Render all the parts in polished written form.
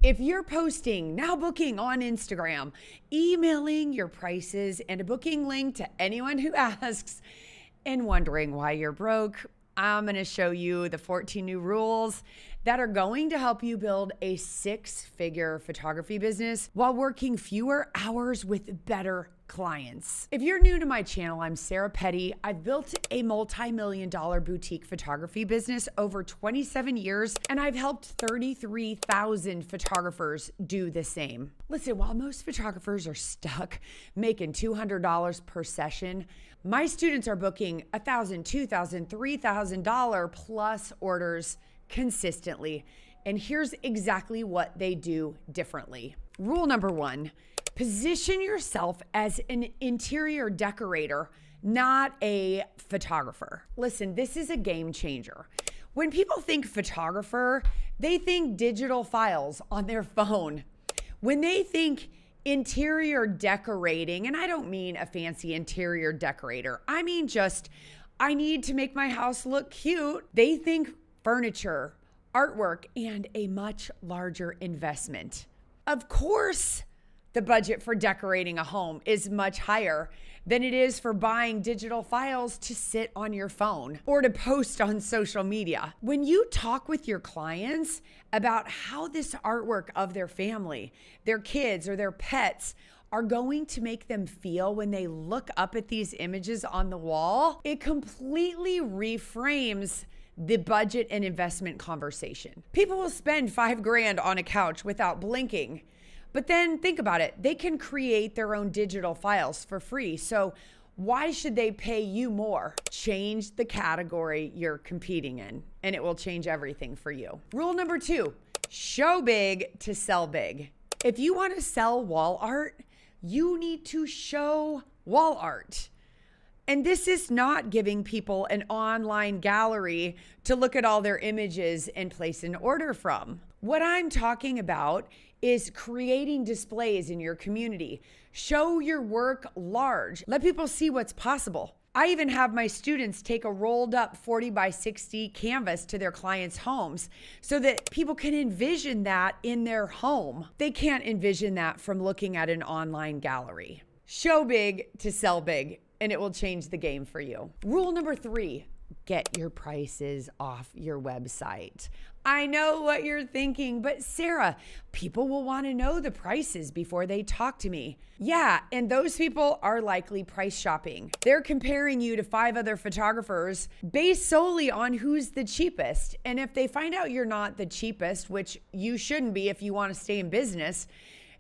If you're posting now booking on Instagram, emailing your prices and a booking link to anyone who asks and wondering why you're broke, I'm going to show you the 14 new rules that are going to help you build a 6-figure photography business while working fewer hours with better clients. If you're new to my channel, I'm Sarah Petty. I've built a multi-million-dollar boutique photography business over 27 years, and I've helped 33,000 photographers do the same. Listen, while most photographers are stuck making $200 per session, my students are booking $1,000, $2,000, $3,000 plus orders consistently. And here's exactly what they do differently. Rule number 1, position yourself as an interior decorator, not a photographer. Listen, this is a game changer. When people think photographer, they think digital files on their phone. When they think interior decorating, and I don't mean a fancy interior decorator, I mean just, I need to make my house look cute, they think furniture, artwork, and a much larger investment. Of course, the budget for decorating a home is much higher than it is for buying digital files to sit on your phone or to post on social media. When you talk with your clients about how this artwork of their family, their kids, or their pets are going to make them feel when they look up at these images on the wall, it completely reframes the budget and investment conversation. People will spend $5,000 on a couch without blinking. But then think about it, they can create their own digital files for free. So why should they pay you more? Change the category you're competing in, and it will change everything for you. Rule number 2, show big to sell big. If you want to sell wall art, you need to show wall art. And this is not giving people an online gallery to look at all their images and place an order from. What I'm talking about is creating displays in your community. Show your work large. Let people see what's possible. I even have my students take a rolled up 40 by 60 canvas to their clients' homes so that people can envision that in their home. They can't envision that from looking at an online gallery. Show big to sell big, and it will change the game for you. Rule number 3, get your prices off your website. I know what you're thinking, but Sarah, people will want to know the prices before they talk to me. Yeah, and those people are likely price shopping. They're comparing you to 5 other photographers based solely on who's the cheapest. And if they find out you're not the cheapest, which you shouldn't be if you want to stay in business,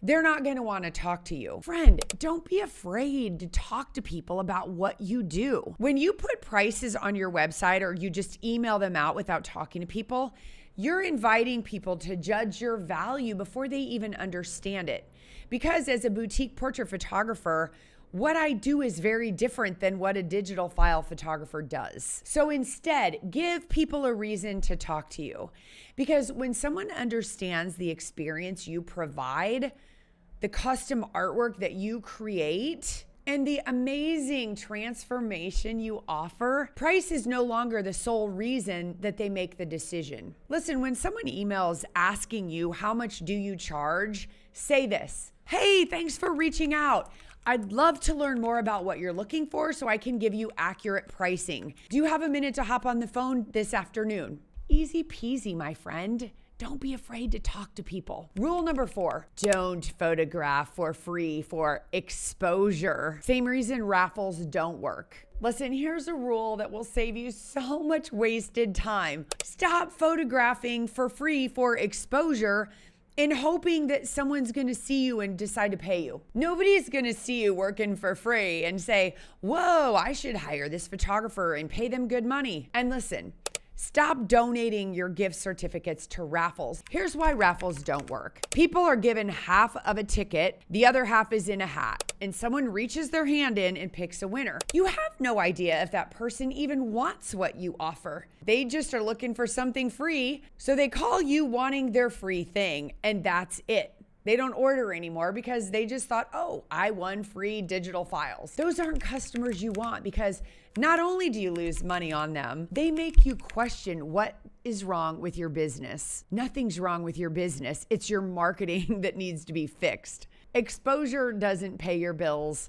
they're not going to want to talk to you. Friend, don't be afraid to talk to people about what you do. When you put prices on your website or you just email them out without talking to people, you're inviting people to judge your value before they even understand it. Because as a boutique portrait photographer, what I do is very different than what a digital file photographer does. So instead, give people a reason to talk to you. Because when someone understands the experience you provide, the custom artwork that you create, and the amazing transformation you offer, price is no longer the sole reason that they make the decision. Listen, when someone emails asking you how much do you charge, say this: hey, thanks for reaching out. I'd love to learn more about what you're looking for so I can give you accurate pricing. Do you have a minute to hop on the phone this afternoon? Easy peasy, my friend. Don't be afraid to talk to people. Rule number 4, don't photograph for free for exposure. Same reason raffles don't work. Listen, here's a rule that will save you so much wasted time. Stop photographing for free for exposure and hoping that someone's gonna see you and decide to pay you. Nobody's gonna see you working for free and say, whoa, I should hire this photographer and pay them good money. And listen, stop donating your gift certificates to raffles. Here's why raffles don't work. People are given half of a ticket, the other half is in a hat, and someone reaches their hand in and picks a winner. You have no idea if that person even wants what you offer. They just are looking for something free, so they call you wanting their free thing, and that's it. They don't order anymore because they just thought, oh, I won free digital files. Those aren't customers you want, because not only do you lose money on them, they make you question what is wrong with your business. Nothing's wrong with your business. It's your marketing that needs to be fixed. Exposure doesn't pay your bills.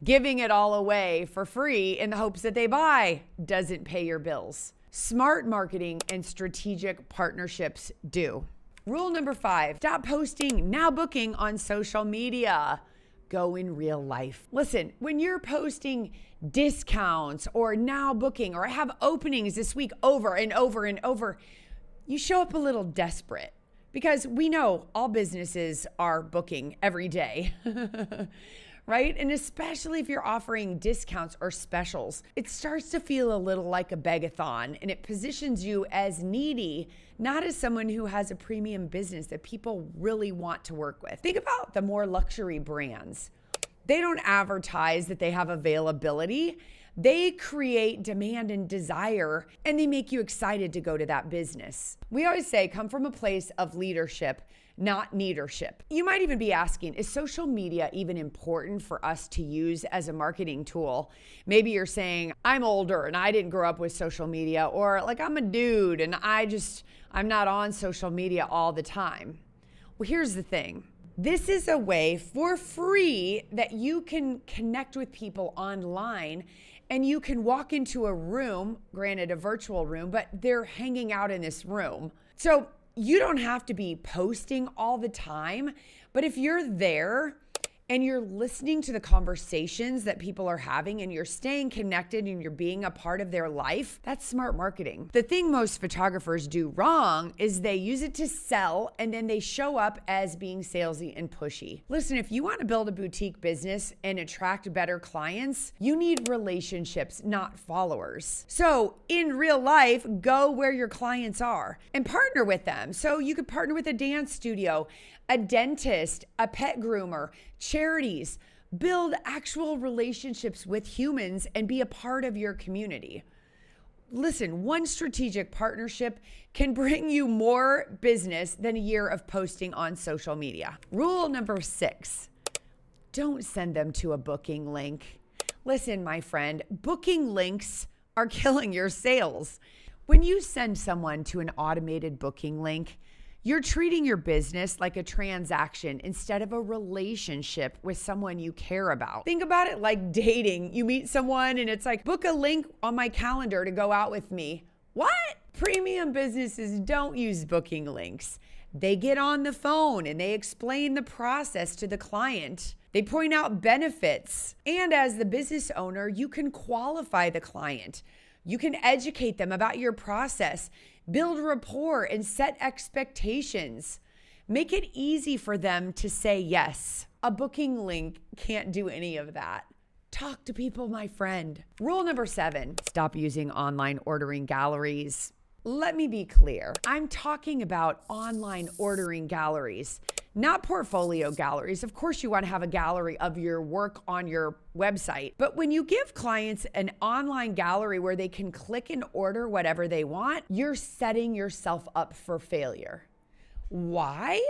Giving it all away for free in the hopes that they buy doesn't pay your bills. Smart marketing and strategic partnerships do. Rule number 5, stop posting now booking on social media. Go in real life. Listen, when you're posting discounts or now booking or I have openings this week over and over and over, you show up a little desperate, because we know all businesses are booking every day. Right? And especially if you're offering discounts or specials, it starts to feel a little like a begathon, and it positions you as needy, not as someone who has a premium business that people really want to work with. Think about the more luxury brands. They don't advertise that they have availability. They create demand and desire, and they make you excited to go to that business. We always say, come from a place of leadership, not needership. You might even be asking, is social media even important for us to use as a marketing tool? Maybe you're saying, I'm older and I didn't grow up with social media, or like I'm a dude and I'm not on social media all the time. Well, here's the thing. This is a way for free that you can connect with people online, and you can walk into a room, granted a virtual room, but they're hanging out in this room. So you don't have to be posting all the time, but if you're there and you're listening to the conversations that people are having and you're staying connected and you're being a part of their life, that's smart marketing. The thing most photographers do wrong is they use it to sell, and then they show up as being salesy and pushy. Listen, if you want to build a boutique business and attract better clients, you need relationships, not followers. So in real life, go where your clients are and partner with them. So you could partner with a dance studio, a dentist, a pet groomer, charities. Build actual relationships with humans and be a part of your community. Listen, one strategic partnership can bring you more business than a year of posting on social media. Rule number 6, don't send them to a booking link. Listen, my friend, booking links are killing your sales. When you send someone to an automated booking link, you're treating your business like a transaction instead of a relationship with someone you care about. Think about it like dating. You meet someone and it's like, book a link on my calendar to go out with me. What? Premium businesses don't use booking links. They get on the phone and they explain the process to the client. They point out benefits. And as the business owner, you can qualify the client. You can educate them about your process, build rapport, and set expectations. Make it easy for them to say yes. A booking link can't do any of that. Talk to people, my friend. Rule number 7, stop using online ordering galleries. Let me be clear. I'm talking about online ordering galleries, not portfolio galleries. Of course, you want to have a gallery of your work on your website. But when you give clients an online gallery where they can click and order whatever they want, you're setting yourself up for failure. Why?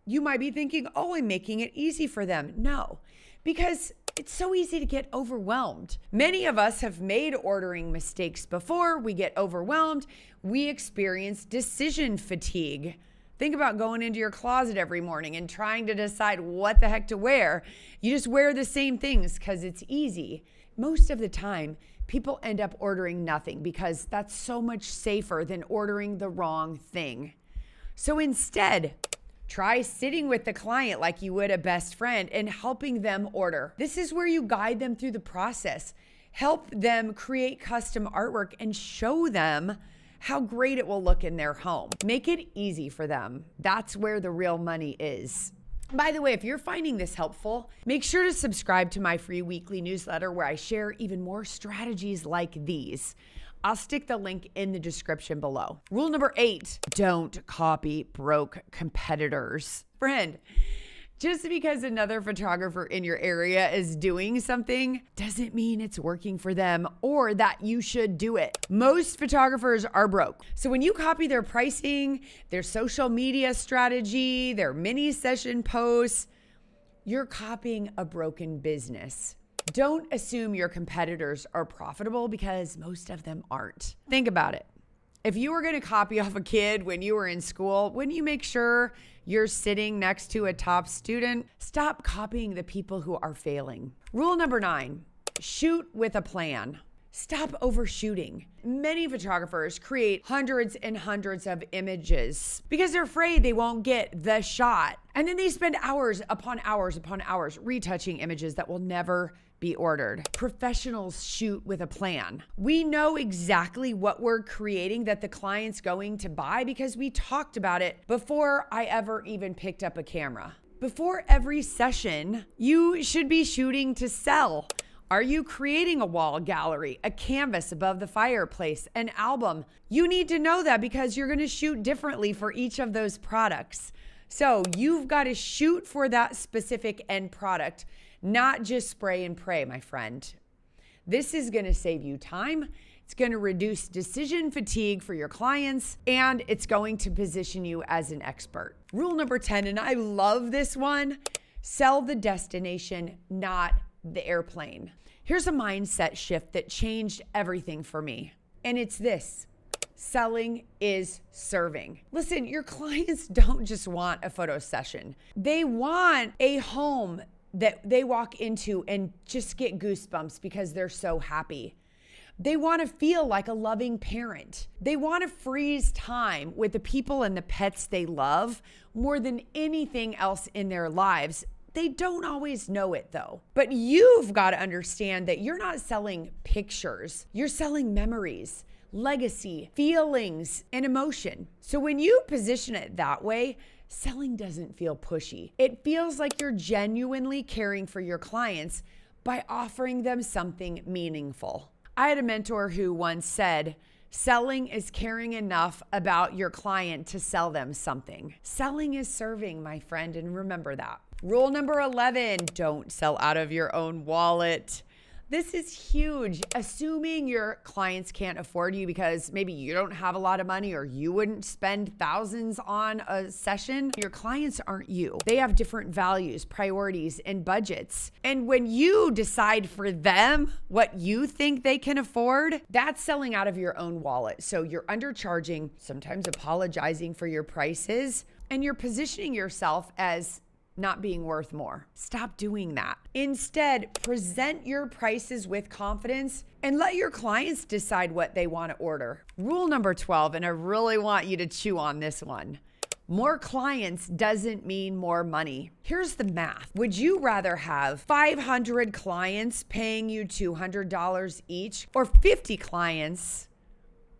You might be thinking, oh, I'm making it easy for them. No, because it's so easy to get overwhelmed. Many of us have made ordering mistakes before. We get overwhelmed. We experience decision fatigue. Think about going into your closet every morning and trying to decide what the heck to wear. You just wear the same things because it's easy. Most of the time, people end up ordering nothing because that's so much safer than ordering the wrong thing. So instead, try sitting with the client like you would a best friend and helping them order. This is where you guide them through the process. Help them create custom artwork and show them how great it will look in their home. Make it easy for them. That's where the real money is. By the way, if you're finding this helpful, make sure to subscribe to my free weekly newsletter where I share even more strategies like these. I'll stick the link in the description below. Rule number 8, don't copy broke competitors. Friend, Just because another photographer in your area is doing something doesn't mean it's working for them or that you should do it. Most photographers are broke. So when you copy their pricing, their social media strategy, their mini session posts, you're copying a broken business. Don't assume your competitors are profitable because most of them aren't. Think about it. If you were going to copy off a kid when you were in school, wouldn't you make sure you're sitting next to a top student? Stop copying the people who are failing. Rule number 9, shoot with a plan. Stop overshooting. Many photographers create hundreds and hundreds of images because they're afraid they won't get the shot. And then they spend hours upon hours upon hours retouching images that will never be ordered. Professionals shoot with a plan. We know exactly what we're creating that the client's going to buy because we talked about it before I ever even picked up a camera. Before every session, you should be shooting to sell. Are you creating a wall gallery, a canvas above the fireplace, an album? You need to know that because you're going to shoot differently for each of those products. So you've got to shoot for that specific end product, not just spray and pray, my friend. This is going to save you time. It's going to reduce decision fatigue for your clients, and it's going to position you as an expert. Rule number 10, and I love this one, sell the destination, not the airplane. Here's a mindset shift that changed everything for me, and it's this. Selling is serving. Listen, your clients don't just want a photo session. They want a home that they walk into and just get goosebumps because they're so happy. They want to feel like a loving parent. They want to freeze time with the people and the pets they love more than anything else in their lives. They don't always know it though. But you've got to understand that you're not selling pictures. You're selling memories, legacy, feelings, and emotion. So when you position it that way, selling doesn't feel pushy. It feels like you're genuinely caring for your clients by offering them something meaningful. I had a mentor who once said, selling is caring enough about your client to sell them something. Selling is serving, my friend, and remember that. Rule number 11, don't sell out of your own wallet. This is huge. Assuming your clients can't afford you because maybe you don't have a lot of money or you wouldn't spend thousands on a session. Your clients aren't you. They have different values, priorities, and budgets. And when you decide for them what you think they can afford, that's selling out of your own wallet. So you're undercharging, sometimes apologizing for your prices, and you're positioning yourself as not being worth more. Stop doing that. Instead, present your prices with confidence and let your clients decide what they want to order. Rule number 12, and I really want you to chew on this one. More clients doesn't mean more money. Here's the math. Would you rather have 500 clients paying you $200 each or 50 clients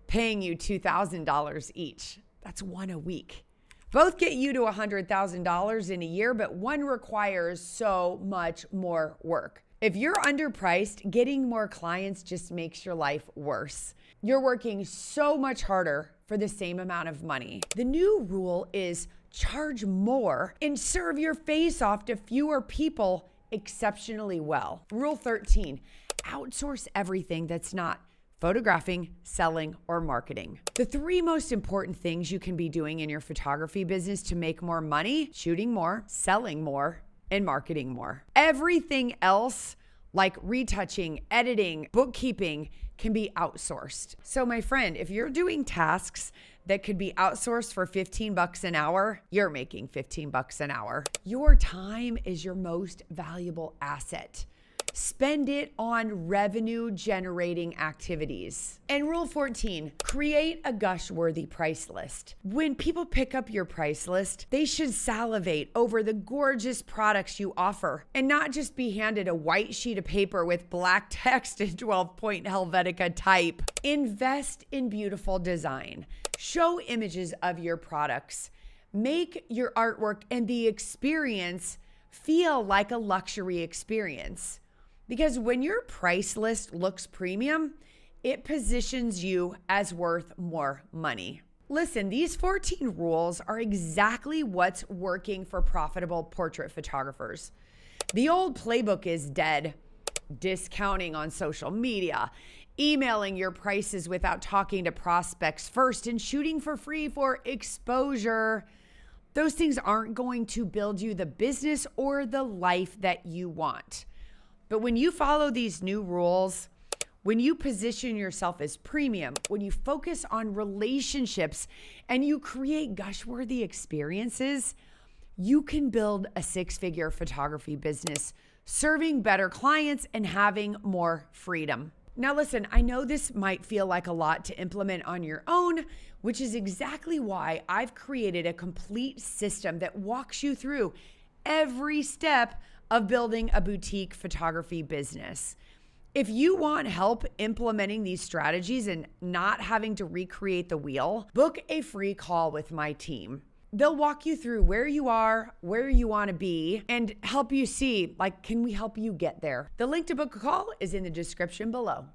paying you $2,000 each? That's one a week. Both get you to $100,000 in a year, but one requires so much more work. If you're underpriced, getting more clients just makes your life worse. You're working so much harder for the same amount of money. The new rule is charge more and serve your face off to fewer people exceptionally well. Rule 13, outsource everything that's not photographing, selling, or marketing. The 3 most important things you can be doing in your photography business to make more money: shooting more, selling more, and marketing more. Everything else, like retouching, editing, bookkeeping, can be outsourced. So my friend, if you're doing tasks that could be outsourced for $15 an hour, you're making $15 an hour. Your time is your most valuable asset. Spend it on revenue generating activities. And rule 14, create a gush-worthy price list. When people pick up your price list, they should salivate over the gorgeous products you offer and not just be handed a white sheet of paper with black text in 12-point Helvetica type. Invest in beautiful design. Show images of your products. Make your artwork and the experience feel like a luxury experience. Because when your price list looks premium, it positions you as worth more money. Listen, these 14 rules are exactly what's working for profitable portrait photographers. The old playbook is dead. Discounting on social media, emailing your prices without talking to prospects first, and shooting for free for exposure. Those things aren't going to build you the business or the life that you want. But when you follow these new rules, when you position yourself as premium, when you focus on relationships and you create gush-worthy experiences, you can build a six-figure photography business, serving better clients and having more freedom. Now listen, I know this might feel like a lot to implement on your own, which is exactly why I've created a complete system that walks you through every step of building a boutique photography business. If you want help implementing these strategies and not having to recreate the wheel, book a free call with my team. They'll walk you through where you are, where you want to be, and help you see, can we help you get there? The link to book a call is in the description below.